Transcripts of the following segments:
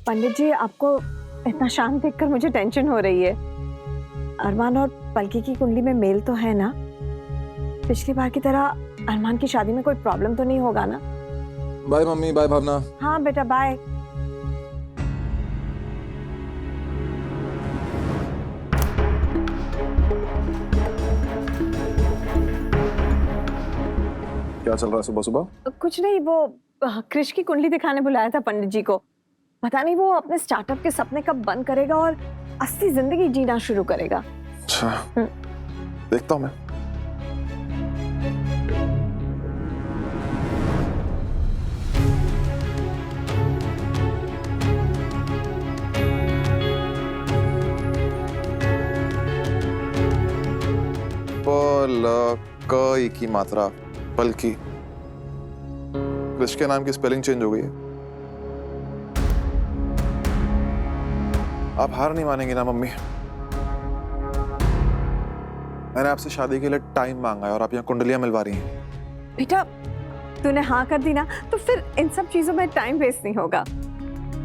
पंडित जी, आपको इतना शांत देखकर मुझे टेंशन हो रही है। अरमान और पलकी की कुंडली में मेल तो है ना? पिछली बार की तरह अरमान की शादी में कोई प्रॉब्लम तो नहीं होगा ना? बाय मम्मी, बाय भावना। हाँ बेटा, बाय। क्या चल रहा है सुबह सुबह? कुछ नहीं, वो कृष की कुंडली दिखाने बुलाया था पंडित जी को। पता नहीं वो अपने स्टार्टअप के सपने कब बंद करेगा और असली जिंदगी जीना शुरू करेगा। अच्छा, देखता हूँ मैं। पल की मात्रा पलकी, कृष के नाम की स्पेलिंग चेंज हो गई है। आप हार नहीं मानेंगे ना मम्मी। मैंने आपसे शादी के लिए टाइम मांगा है और आप यहाँ कुंडलियां मिलवा रही हैं। बेटा, तूने हाँ कर दी ना, तो फिर इन सब चीजों में टाइम वेस्ट नहीं होगा।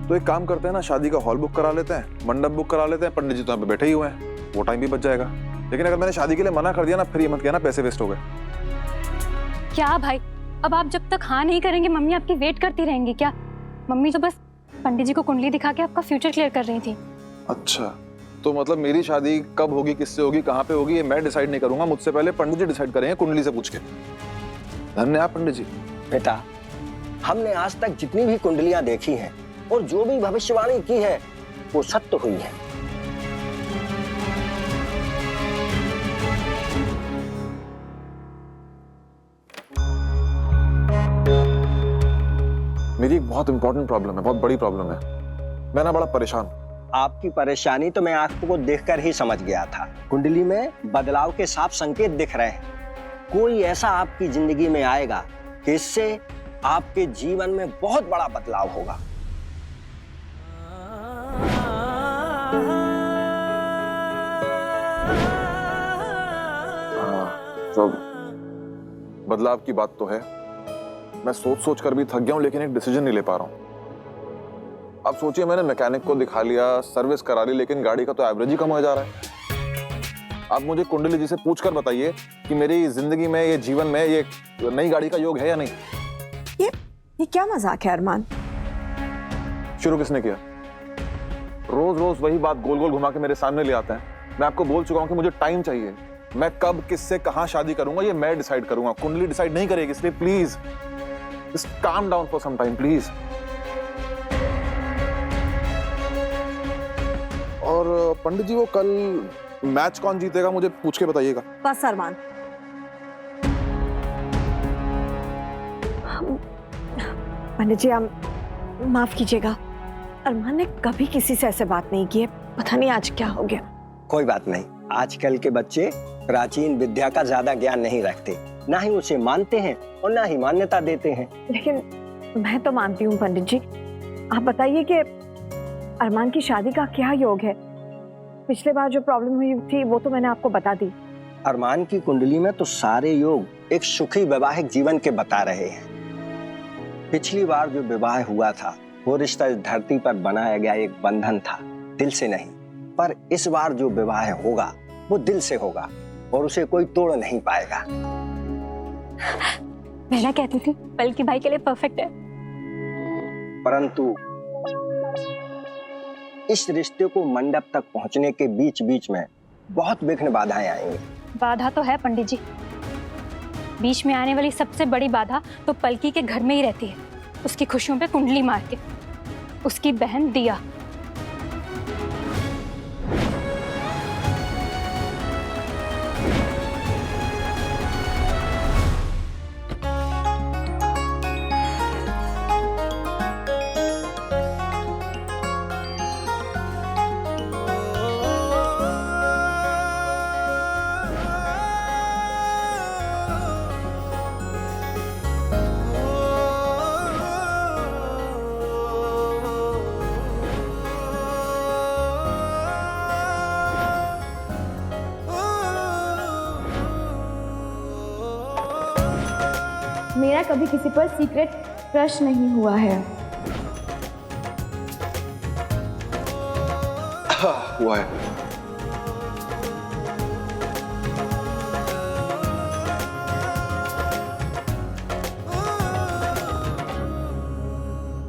तो एक काम करते हैं ना, शादी का हॉल बुक करा लेते हैं, मंडप बुक करा लेते हैं। पंडित जी तो यहाँ पे बैठे ही हुए हैं, वो टाइम भी बच जाएगा। लेकिन अगर मैंने शादी के लिए मना कर दिया ना, फिर ये मत कहना पैसे वेस्ट हो गए। क्या भाई, अब आप जब तक हाँ नहीं करेंगे मम्मी आपकी वेट करती रहेंगी क्या? मम्मी तो बस पंडित जी को कुंडली दिखा के आपका फ्यूचर क्लियर कर रही थी। अच्छा, तो मतलब मेरी शादी कब होगी, किससे होगी, कहाँ पे होगी, ये मैं डिसाइड नहीं करूंगा। मुझसे पहले पंडित जी डिसाइड करेंगे कुंडली से पूछ के। धन्यवाद पंडित जी। बेटा, हमने आज तक जितनी भी कुंडलियां देखी हैं और जो भी भविष्यवाणी की है वो सत्य हुई है। मेरी एक बहुत इंपॉर्टेंट प्रॉब्लम है, बहुत बड़ी प्रॉब्लम है। मैं ना बड़ा परेशान। आपकी परेशानी तो मैं आपको देखकर ही समझ गया था। कुंडली में बदलाव के साफ संकेत दिख रहे हैं। कोई ऐसा आपकी जिंदगी में आएगा कि इससे आपके जीवन में बहुत बड़ा बदलाव होगा। तो बदलाव की बात तो है। मैं सोच सोच कर भी थक गया हूं, लेकिन एक डिसीजन नहीं ले पा रहा हूं। अब सोचिए, मैंने मैकेनिक को दिखा लिया, सर्विस करा ली, लेकिन गाड़ी का तो एवरेज ही कम हो जा रहा है। आप मुझे कुंडली जी से पूछकर बताइए कि मेरी जिंदगी में, ये जीवन में, ये नई गाड़ी का योग है या नहीं। ये क्या मजाक है अरमान? शुरू किसने किया? रोज रोज वही बात गोल गोल घुमा के मेरे सामने ले आता है। मैं आपको बोल चुका हूं कि मुझे टाइम चाहिए। मैं कब, किससे, कहां शादी करूंगा ये मैं डिसाइड करूंगा, कुंडली डिसाइड नहीं करेगी। इसलिए please just calm down for some time please. और पंडित जी, वो कल मैच कौन जीतेगा मुझे पूछ के बताइएगा। बस अरमान, पंडित जी आप माफ कीजिएगा, अरमान ने कभी किसी से ऐसे बात नहीं की है। पता नहीं आज क्या हो गया। कोई बात नहीं, आजकल के बच्चे प्राचीन विद्या का ज्यादा ज्ञान नहीं रखते, ना ही उसे मानते हैं और ना ही मान्यता देते हैं। लेकिन मैं तो मानती हूँ पंडित जी। आप बताइए कि अरमान की शादी का क्या योग है? पिछले बार जो प्रॉब्लम हुई थी वो तो मैंने आपको बता दी। अरमान की कुंडली में तो सारे योग एक सुखी वैवाहिक जीवन के बता रहे हैं। पिछली बार जो विवाह हुआ था वो रिश्ता इस धरती पर बनाया गया एक बंधन था, दिल से नहीं। पर इस बार जो विवाह होगा वो दिल से होगा और उसे कोई तोड़ नहीं पाएगा। मैं ना कहती थी पलकी भाई के लिए परफेक्ट है। परंतु इस रिश्ते को मंडप तक पहुंचने के बीच बीच में बहुत विघ्न बाधाएं आएंगी। बाधा तो है पंडित जी। बीच में आने वाली सबसे बड़ी बाधा तो पलकी के घर में ही रहती है, उसकी खुशियों पे कुंडली मार के। उसकी बहन दिया। मेरा कभी किसी पर सीक्रेट क्रश नहीं हुआ है। हाँ, हुआ है।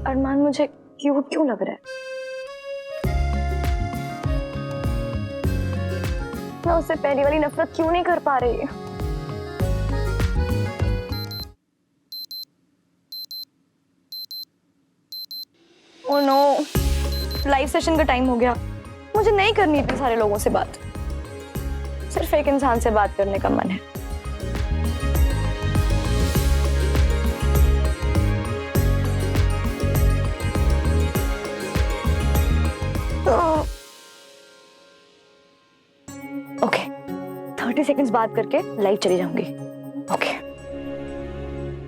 अरमान मुझे क्यूट क्यों लग रहा है? मैं उससे पहली वाली नफरत क्यों नहीं कर पा रही? ओह नो, लाइव सेशन का टाइम हो गया। मुझे नहीं करनी इतने सारे लोगों से बात, सिर्फ एक इंसान से बात करने का मन है। ओके, 30 सेकंड्स बात करके लाइव चली जाऊंगी। ओके।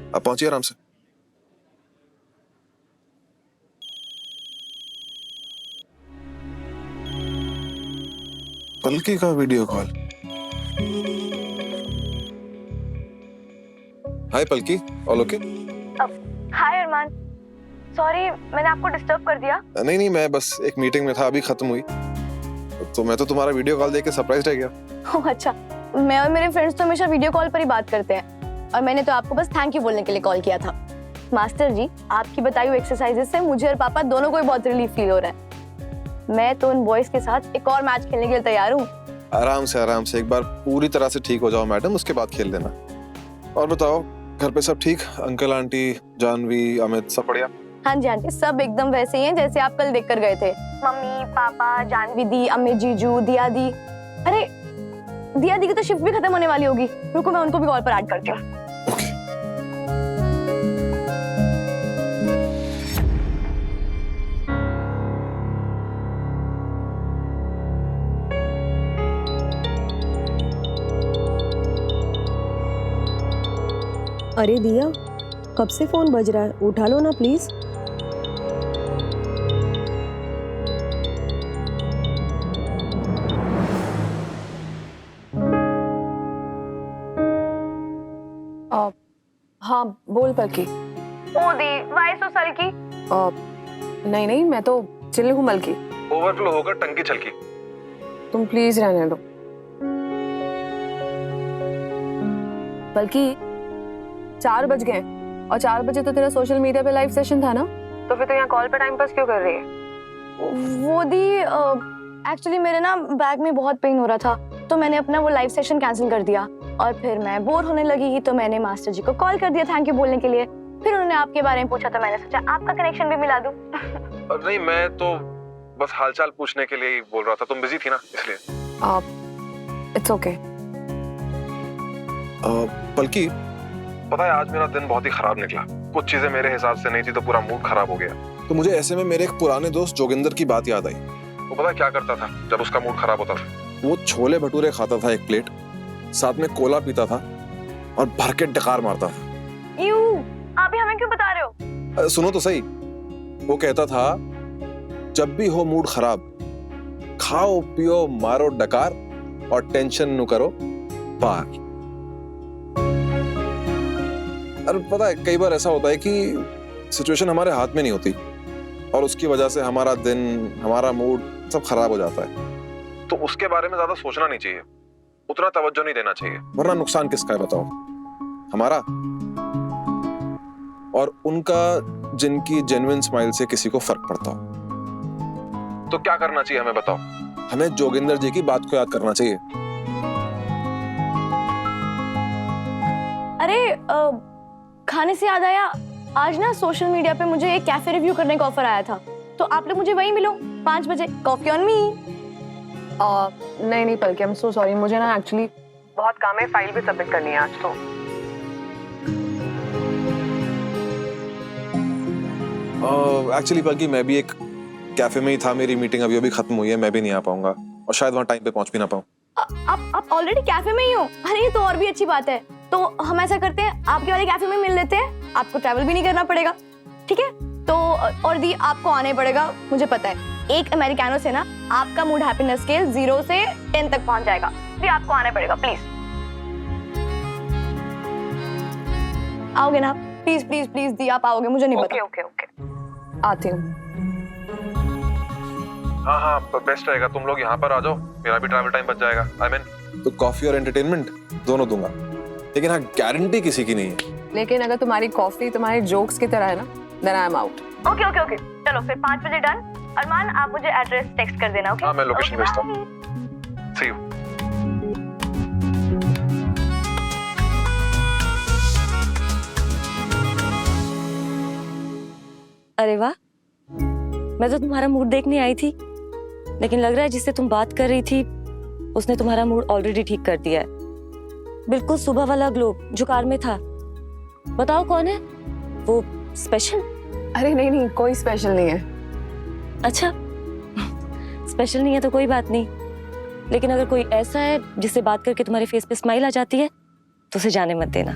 अब पहुंचिए आराम से। पलकी का वीडियो कॉल। हाय पलकी, ऑल ओके? हाय अरमान, सॉरी मैंने आपको डिस्टर्ब कर दिया। नहीं, मैं बस एक मीटिंग में था, अभी खत्म हुई, तो मैं तो तुम्हारा वीडियो कॉल देख के सरप्राइज रह गया। ओह अच्छा, मैं और मेरे फ्रेंड्स तो हमेशा वीडियो कॉल पर ही बात करते हैं, और मैंने तो आपको बस थैंक यू बोलने के लिए कॉल किया था। मास्टर जी, आपकी बताई हुई एक्सरसाइजेस से मुझे और पापा दोनों को ही बहुत रिलीफ फील हो रहा है। मैं तो उन बॉयज के साथ एक और मैच खेलने के लिए तैयार हूँ। आराम से एक बार पूरी तरह से ठीक हो जाओ मैडम, उसके बाद खेल लेना। और बताओ, घर पे सब ठीक? अंकल आंटी, जानवी, अमित, सब बढ़िया? हाँ जी, सब एकदम वैसे ही हैं जैसे आप कल देख कर गए थे। मम्मी, पापा, जानवी दी, अमित, जीजू, दिया दी। अरे दिया दी की तो शिफ्ट भी खत्म होने वाली होगी, रुको मैं उनको भी कॉल पर ऐड करती हूँ। अरे दिया, कब से फोन बज रहा है? उठा लो ना प्लीज। हाँ बोल पलकी। ओ दी, व्हाई सो सल्की? नहीं मैं तो चिल्ली हूँ मलकी। ओवरफ्लो होकर टंकी छलकी। तुम प्लीज रहने दो। बल्कि 4 बज गए और 4 बजे तो तेरा सोशल मीडिया पे लाइव सेशन था ना, तो फिर तो यहाँ कॉल पे टाइम पास क्यों कर रही है? वो दी, एक्चुअली मेरे ना बैक में बहुत पेन हो रहा था, तो मैंने अपना वो लाइव सेशन कैंसिल कर दिया, और फिर मैं बोर होने लगी तो मैंने मास्टर जी को कॉल कर दिया थैंक यू बोलने के लिए। फिर उन्होंने आपके बारे में पूछा तो मैंने सोचा आपका कनेक्शन भी मिला दूं। नहीं, मैं तो बस हालचाल पूछने के लिए ही बोल रहा था, तुम बिजी थी ना इसलिए। It's okay. बल्कि पता है, आज मेरा दिन बहुत ही खराब निकला। कुछ चीजें मेरे हिसाब से नहीं थी तो पूरा मूड खराब हो गया। तो मुझे ऐसे में मेरे एक पुराने दोस्त जोगिंदर की बात याद आई। वो पता क्या करता था जब उसका मूड खराब होता था? वो छोले भटूरे खाता था 1 प्लेट, साथ में कोला पीता था और भर के डकार मारता था। यू, आप भी हमें क्यों बता रहे हो? सुनो तो सही। वो कहता था, जब भी हो मूड खराब, खाओ पियो मारो डकार और टेंशन न करो पार। और पता है, कई बार ऐसा होता है कि सिचुएशन हमारे हाथ में नहीं होती और उसकी वजह से हमारा दिन, हमारा मूड सब खराब हो जाता है। तो उसके बारे में ज्यादा सोचना नहीं चाहिए, उतना तवज्जो नहीं देना चाहिए, वरना नुकसान किसका है बताओ? हमारा और उनका, जिनकी जेन्युइन स्माइल से किसी को फर्क पड़ता हो। तो क्या करना चाहिए हमें बताओ? हमें जोगिंदर जी की बात को याद करना चाहिए। अरे खाने से याद आया, आज ना सोशल मीडिया पे मुझे एक कैफे रिव्यू करने का ऑफर आया था, तो आप लोग मुझे वहीं मिलो 5 बजे। Coffee on me. नहीं पलकी, आई एम सो सॉरी, मुझे ना एक्चुअली बहुत काम है, फाइल भी सबमिट करनी है आज तो। एक्चुअली बल्कि मैं भी एक कैफे में ही था, मेरी मीटिंग अभी खत्म हुई है, मैं भी नहीं आ पाऊंगा और शायद वहाँ टाइम पे पहुंच भी ना पाऊं। आप ऑलरेडी कैफे में ही हो? अरे ये तो और भी अच्छी बात है। तो हम ऐसा करते हैं, आपके वाले कैफे में मिल लेते हैं, आपको ट्रैवल भी नहीं करना पड़ेगा, ठीक है? तो और दी, आपको आना ही पड़ेगा, मुझे पता है। एक अमेरिकानो से ना आपका मूड हैप्पीनेस स्केल 0 से 10 तक पहुंच जाएगा। दी, आपको आना पड़ेगा प्लीज। आओगे ना? प्लीज प्लीज प्लीज दी, आप आओगे? मुझे नहीं पता। ओके आती हूँ। हाँ हाँ बेस्ट रहेगा, तुम लोग यहाँ पर आ जाओ, मेरा भी ट्रैवल टाइम बच जाएगा। आई मीन तो कॉफी और एंटरटेनमेंट दोनों दूंगा, लेकिन हाँ गारंटी किसी की नहीं है। लेकिन अगर तुम्हारी कॉफी तुम्हारे जोक्स की तरह है ना, then I am out. Okay okay okay, चलो फिर 5 बजे डन। अरमान आप मुझे एड्रेस टेक्स्ट कर देना, ओके? हाँ मैं लोकेशन भेजता हूँ। सी यू। अरे वाह, मैं तो तुम्हारा मूड देखने आई थी, लेकिन लग रहा है जिससे तुम बात कर रही थी उसने तुम्हारा मूड ऑलरेडी ठीक कर दिया है। बिल्कुल सुबह वाला ग्लो जो कार में था। बताओ कौन है वो? स्पेशल? अरे नहीं नहीं, कोई स्पेशल नहीं है। अच्छा स्पेशल नहीं है तो कोई बात नहीं, लेकिन अगर कोई ऐसा है जिससे बात करके तुम्हारे फेस पे स्माइल आ जाती है तो उसे जाने मत देना।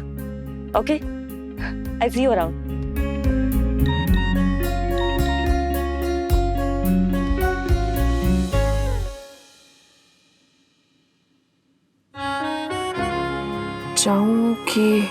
Okay, I see you around. जाऊंगी।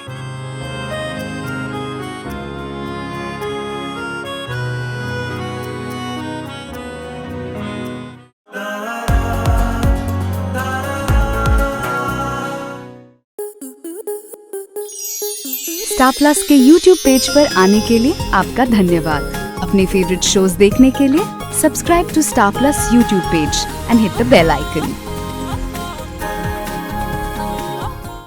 स्टार प्लस के YouTube पेज पर आने के लिए आपका धन्यवाद। अपने फेवरेट शोज देखने के लिए subscribe to Star Plus YouTube page and hit the bell icon.